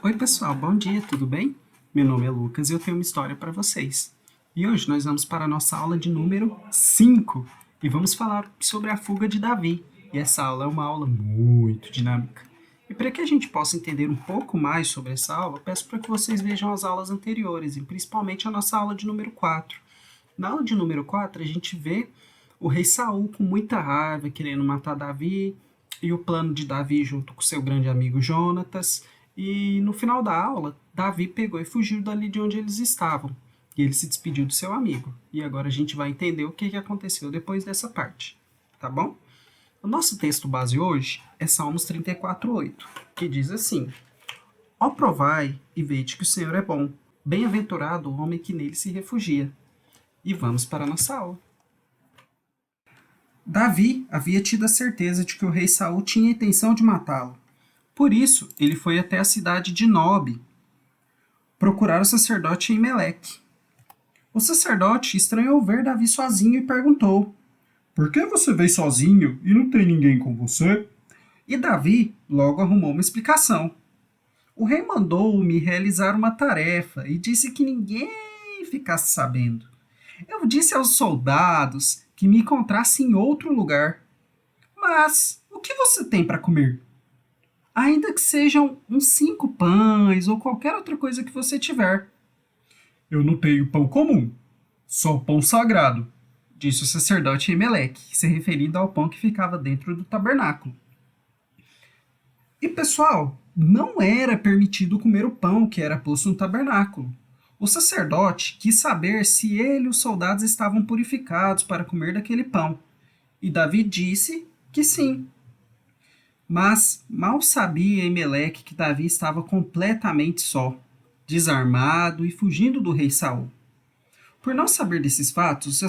Oi, pessoal, bom dia, tudo bem? Meu nome é Lucas e eu tenho uma história para vocês. E hoje nós vamos para a nossa aula de número 5 e vamos falar sobre a fuga de Davi. E essa aula é uma aula muito dinâmica. E para que a gente possa entender um pouco mais sobre essa aula, peço para que vocês vejam as aulas anteriores e principalmente a nossa aula de número 4. Na aula de número 4, a gente vê o rei Saul com muita raiva, querendo matar Davi, e o plano de Davi junto com seu grande amigo Jonatas. E no final da aula, Davi pegou e fugiu dali de onde eles estavam. E ele se despediu do seu amigo. E agora a gente vai entender o que aconteceu depois dessa parte, tá bom? O nosso texto base hoje é Salmos 34:8, que diz assim: Ó provai e vede que o Senhor é bom. Bem-aventurado o homem que nele se refugia. E vamos para a nossa aula. Davi havia tido a certeza de que o rei Saul tinha a intenção de matá-lo. Por isso, ele foi até a cidade de Nob procurar o sacerdote Emelec. O sacerdote estranhou ver Davi sozinho e perguntou: Por que você veio sozinho e não tem ninguém com você? E Davi logo arrumou uma explicação. O rei mandou-me realizar uma tarefa e disse que ninguém ficasse sabendo. Eu disse aos soldados que me encontrasse em outro lugar. Mas o que você tem para comer? Ainda que sejam uns 5 pães ou qualquer outra coisa que você tiver. Eu não tenho pão comum, só pão sagrado, disse o sacerdote Emelec, se referindo ao pão que ficava dentro do tabernáculo. E pessoal, não era permitido comer o pão que era posto no tabernáculo. O sacerdote quis saber se ele e os soldados estavam purificados para comer daquele pão. E Davi disse que sim. Mas mal sabia Emelec que Davi estava completamente só, desarmado e fugindo do rei Saul. Por não saber desses fatos,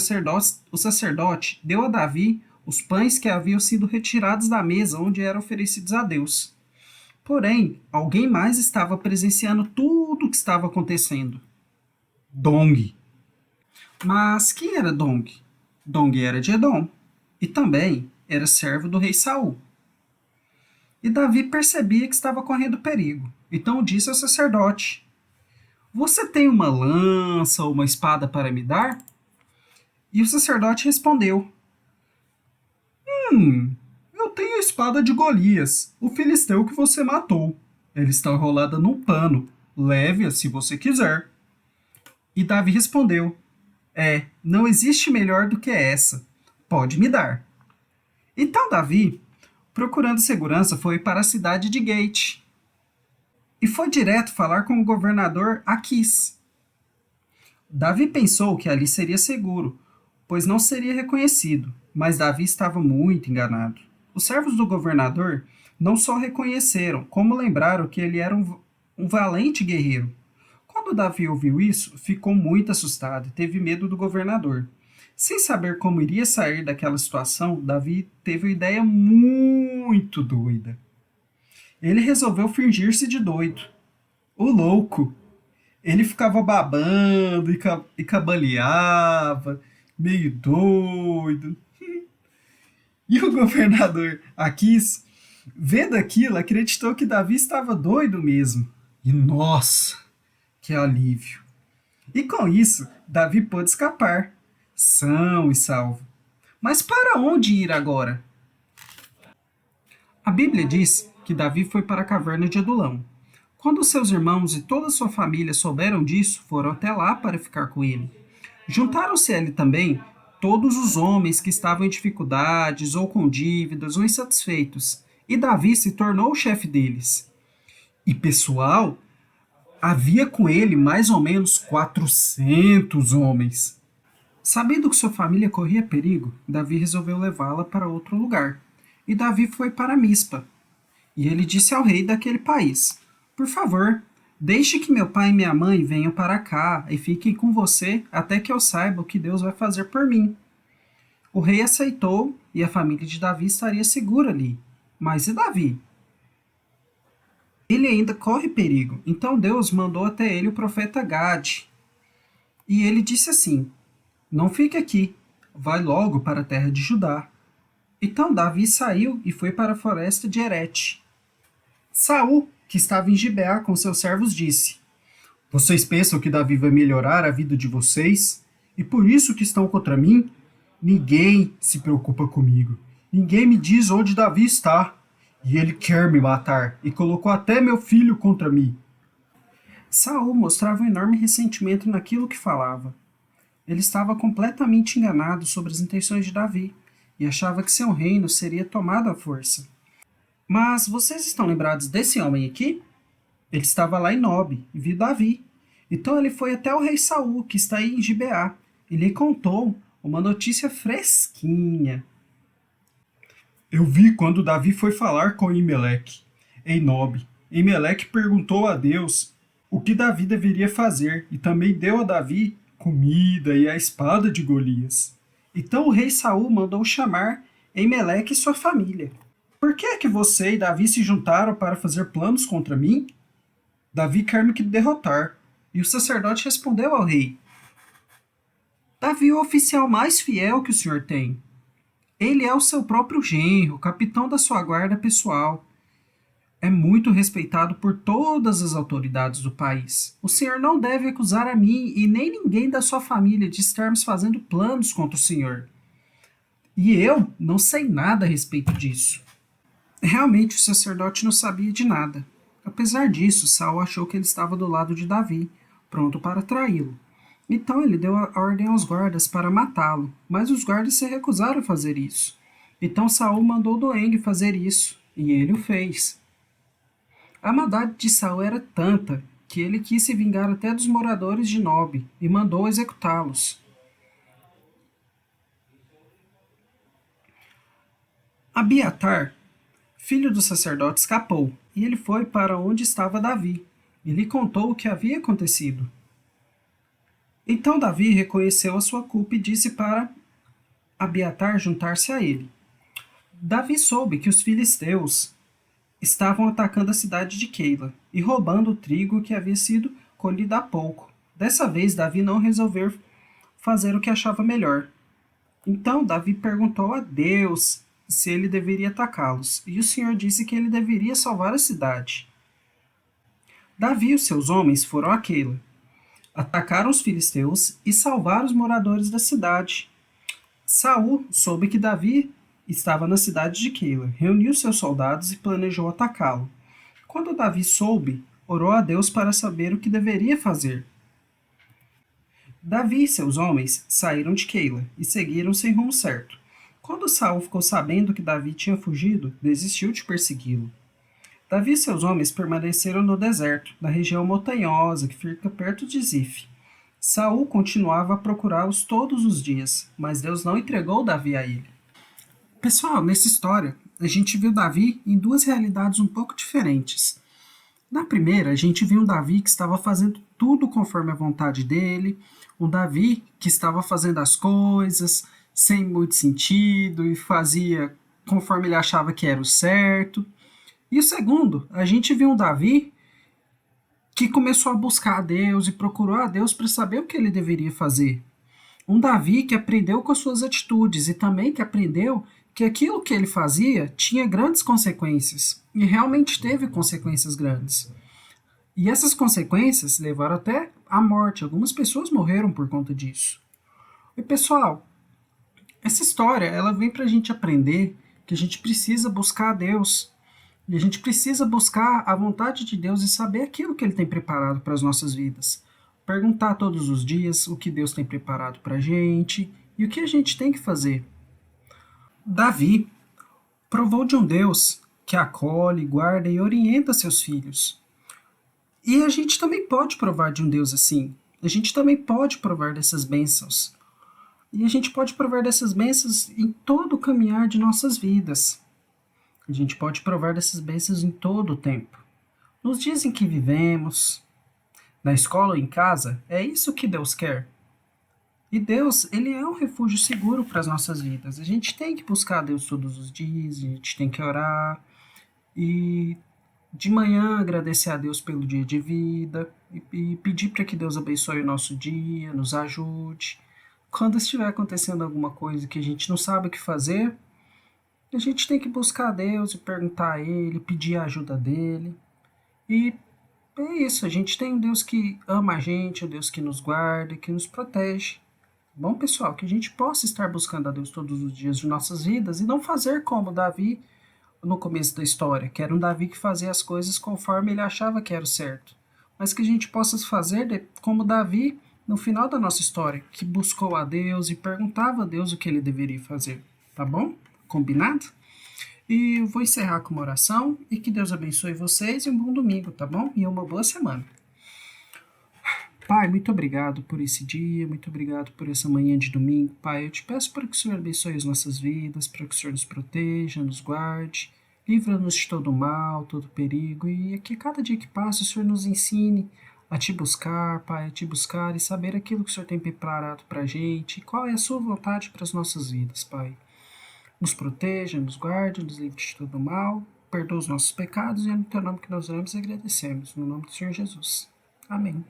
o sacerdote deu a Davi os pães que haviam sido retirados da mesa onde eram oferecidos a Deus. Porém, alguém mais estava presenciando tudo o que estava acontecendo. Dong. Mas quem era Dong? Dong era de Edom e também era servo do rei Saul. E Davi percebia que estava correndo perigo. Então disse ao sacerdote: Você tem uma lança ou uma espada para me dar? E o sacerdote respondeu: Eu tenho a espada de Golias, o filisteu que você matou. Ela está enrolada num pano. Leve-a se você quiser. E Davi respondeu: não existe melhor do que essa. Pode me dar. Então Davi, procurando segurança, foi para a cidade de Gate e foi direto falar com o governador Aquis. Davi pensou que ali seria seguro, pois não seria reconhecido, mas Davi estava muito enganado. Os servos do governador não só reconheceram, como lembraram que ele era um valente guerreiro. Quando Davi ouviu isso, ficou muito assustado e teve medo do governador. Sem saber como iria sair daquela situação, Davi teve uma ideia muito doida. Ele resolveu fingir-se de doido. O louco! Ele ficava babando e cambaleava, meio doido. E o governador Aquis, vendo aquilo, acreditou que Davi estava doido mesmo. E nossa, que alívio! E com isso, Davi pôde escapar, são e salvo. Mas para onde ir agora? A Bíblia diz que Davi foi para a caverna de Adulão. Quando seus irmãos e toda sua família souberam disso, foram até lá para ficar com ele. Juntaram-se a ele também todos os homens que estavam em dificuldades, ou com dívidas, ou insatisfeitos, e Davi se tornou o chefe deles. E pessoal, havia com ele mais ou menos 400 homens. Sabendo que sua família corria perigo, Davi resolveu levá-la para outro lugar. E Davi foi para Mispa. E ele disse ao rei daquele país: Por favor, deixe que meu pai e minha mãe venham para cá e fiquem com você até que eu saiba o que Deus vai fazer por mim. O rei aceitou e a família de Davi estaria segura ali. Mas e Davi? Ele ainda corre perigo. Então Deus mandou até ele o profeta Gade. E ele disse assim: Não fique aqui, vai logo para a terra de Judá. Então Davi saiu e foi para a floresta de Herete. Saul que estava em Gibeá com seus servos, disse: Vocês pensam que Davi vai melhorar a vida de vocês? E por isso que estão contra mim? Ninguém se preocupa comigo. Ninguém me diz onde Davi está. E ele quer me matar, e colocou até meu filho contra mim. Saul mostrava um enorme ressentimento naquilo que falava. Ele estava completamente enganado sobre as intenções de Davi, e achava que seu reino seria tomado à força. Mas vocês estão lembrados desse homem aqui? Ele estava lá em Nob e viu Davi. Então ele foi até o rei Saul, que está aí em Gibeá, e lhe contou uma notícia fresquinha. Eu vi quando Davi foi falar com Imeleque, em Nob. Imeleque perguntou a Deus o que Davi deveria fazer, e também deu a Davi comida e a espada de Golias. Então o rei Saul mandou chamar Imeleque e sua família. Por que é que você e Davi se juntaram para fazer planos contra mim? Davi quer me derrotar. E o sacerdote respondeu ao rei: Davi é o oficial mais fiel que o senhor tem. Ele é o seu próprio genro, capitão da sua guarda pessoal. É muito respeitado por todas as autoridades do país. O senhor não deve acusar a mim e nem ninguém da sua família de estarmos fazendo planos contra o senhor. E eu não sei nada a respeito disso. Realmente o sacerdote não sabia de nada. Apesar disso, Saul achou que ele estava do lado de Davi, pronto para traí-lo. Então ele deu a ordem aos guardas para matá-lo, mas os guardas se recusaram a fazer isso. Então Saul mandou Doeg fazer isso, e ele o fez. A maldade de Saul era tanta que ele quis se vingar até dos moradores de Nob e mandou executá-los. Abiatar, filho do sacerdote, escapou, e ele foi para onde estava Davi, e lhe contou o que havia acontecido. Então Davi reconheceu a sua culpa e disse para Abiatar juntar-se a ele. Davi soube que os filisteus estavam atacando a cidade de Keila e roubando o trigo que havia sido colhido há pouco. Dessa vez, Davi não resolveu fazer o que achava melhor. Então Davi perguntou a Deus se ele deveria atacá-los, e o Senhor disse que ele deveria salvar a cidade. Davi e os seus homens foram a Keila, atacaram os filisteus e salvaram os moradores da cidade. Saul soube que Davi estava na cidade de Keila, reuniu seus soldados e planejou atacá-lo. Quando Davi soube, orou a Deus para saber o que deveria fazer. Davi e seus homens saíram de Keila e seguiram sem rumo certo. Quando Saul ficou sabendo que Davi tinha fugido, desistiu de persegui-lo. Davi e seus homens permaneceram no deserto, na região montanhosa que fica perto de Zif. Saul continuava a procurá-los todos os dias, mas Deus não entregou Davi a ele. Pessoal, nessa história, a gente viu Davi em duas realidades um pouco diferentes. Na primeira, a gente viu um Davi que estava fazendo tudo conforme a vontade dele, um Davi que estava fazendo as coisas sem muito sentido e fazia conforme ele achava que era o certo. E o segundo, a gente viu um Davi que começou a buscar a Deus e procurou a Deus para saber o que ele deveria fazer. Um Davi que aprendeu com as suas atitudes e também que aprendeu que aquilo que ele fazia tinha grandes consequências, e realmente teve consequências grandes. E essas consequências levaram até à morte. Algumas pessoas morreram por conta disso. E pessoal, essa história ela vem para a gente aprender que a gente precisa buscar a Deus. E a gente precisa buscar a vontade de Deus e saber aquilo que Ele tem preparado para as nossas vidas. Perguntar todos os dias o que Deus tem preparado para a gente e o que a gente tem que fazer. Davi provou de um Deus que acolhe, guarda e orienta seus filhos. E a gente também pode provar de um Deus assim. A gente também pode provar dessas bênçãos. E a gente pode provar dessas bênçãos em todo o caminhar de nossas vidas. A gente pode provar dessas bênçãos em todo o tempo. Nos dias em que vivemos, na escola ou em casa, é isso que Deus quer. E Deus, Ele é um refúgio seguro para as nossas vidas. A gente tem que buscar a Deus todos os dias, a gente tem que orar. E de manhã agradecer a Deus pelo dia de vida e pedir para que Deus abençoe o nosso dia, nos ajude. Quando estiver acontecendo alguma coisa que a gente não sabe o que fazer, a gente tem que buscar a Deus e perguntar a Ele, pedir a ajuda dEle. E é isso, a gente tem um Deus que ama a gente, um Deus que nos guarda, que nos protege. Bom, pessoal, que a gente possa estar buscando a Deus todos os dias de nossas vidas e não fazer como Davi no começo da história, que era um Davi que fazia as coisas conforme ele achava que era o certo. Mas que a gente possa fazer como Davi no final da nossa história, que buscou a Deus e perguntava a Deus o que ele deveria fazer. Tá bom? Combinado? E eu vou encerrar com uma oração e que Deus abençoe vocês e um bom domingo, tá bom? E uma boa semana. Pai, muito obrigado por esse dia, muito obrigado por essa manhã de domingo. Pai, eu te peço para que o Senhor abençoe as nossas vidas, para que o Senhor nos proteja, nos guarde, livra-nos de todo mal, todo perigo, e que cada dia que passa o Senhor nos ensine a te buscar, Pai, a te buscar e saber aquilo que o Senhor tem preparado para a gente, e qual é a sua vontade para as nossas vidas, Pai. Nos proteja, nos guarde, nos livre de todo mal, perdoa os nossos pecados, e é no teu nome que nós oramos e agradecemos, no nome do Senhor Jesus. Amém.